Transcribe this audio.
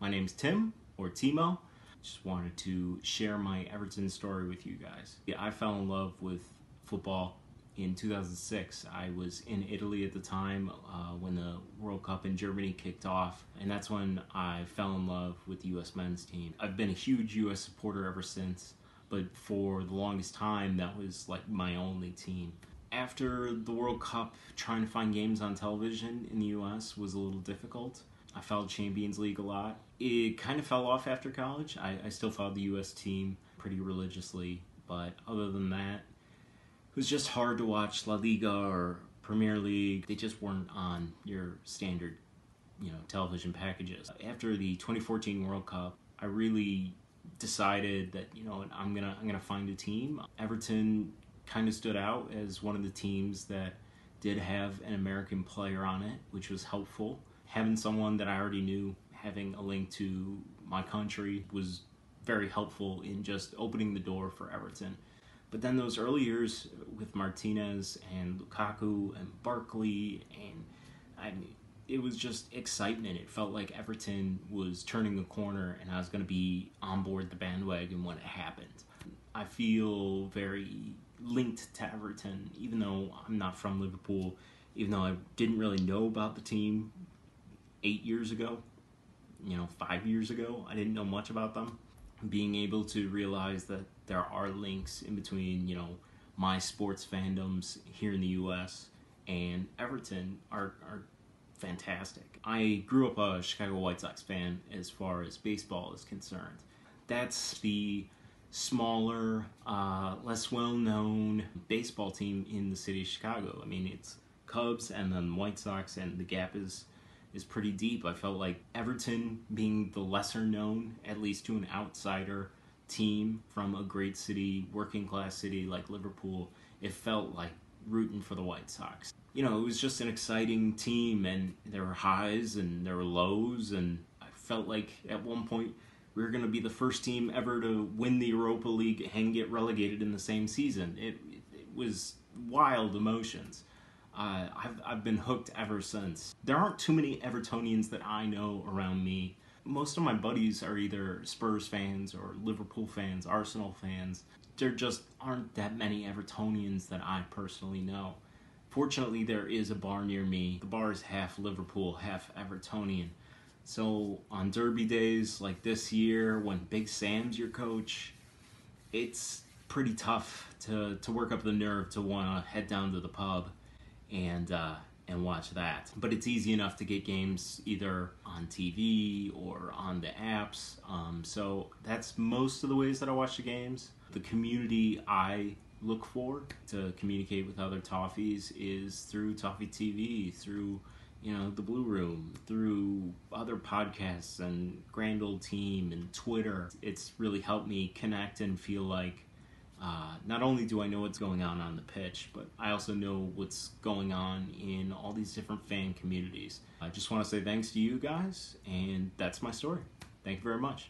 My name's Tim, or Timo. Just wanted to share my Everton story with you guys. Yeah, I fell in love with football in 2006. I was in Italy at the time when the World Cup in Germany kicked off, and that's when I fell in love with the U.S. men's team. I've been a huge U.S. supporter ever since, but for the longest time, that was like my only team. After the World Cup, trying to find games on television in the U.S. was a little difficult. I followed Champions League a lot. It kind of fell off after college. I still followed the U.S. team pretty religiously, but other than that, it was just hard to watch La Liga or Premier League. They just weren't on your standard, television packages. After the 2014 World Cup, I really decided that, I'm gonna find a team. Everton kind of stood out as one of the teams that did have an American player on it, which was helpful. Having someone that I already knew, having a link to my country, was very helpful in just opening the door for Everton. But then those early years with Martinez and Lukaku and Barkley, it was just excitement. It felt like Everton was turning the corner and I was going to be on board the bandwagon when it happened. I feel very linked to Everton, even though I'm not from Liverpool, even though I didn't really know about the team 8 years ago, 5 years ago. I didn't know much about them. Being able to realize that there are links in between, my sports fandoms here in the U.S. and Everton are fantastic. I grew up a Chicago White Sox fan as far as baseball is concerned. That's the smaller, less well-known baseball team in the city of Chicago. I mean, it's Cubs and then White Sox, and the gap is pretty deep. I felt like Everton, being the lesser known, at least to an outsider, team from a great city, working class city like Liverpool, it felt like rooting for the White Sox. It was just an exciting team, and there were highs and there were lows, and I felt like at one point we were going to be the first team ever to win the Europa League and get relegated in the same season. It was wild emotions. I've been hooked ever since. There aren't too many Evertonians that I know around me. Most of my buddies are either Spurs fans or Liverpool fans, Arsenal fans. There just aren't that many Evertonians that I personally know. Fortunately, there is a bar near me. The bar is half Liverpool, half Evertonian. So on derby days like this year, when Big Sam's your coach, it's pretty tough to work up the nerve to want to head down to the pub and watch that. But it's easy enough to get games either on TV or on the apps. So that's most of the ways that I watch the games. The community I look for to communicate with other Toffees is through Toffee TV, through the Blue Room, through other podcasts and Grand Old Team and Twitter. It's really helped me connect and feel like not only do I know what's going on the pitch, but I also know what's going on in all these different fan communities. I just want to say thanks to you guys, and that's my story. Thank you very much.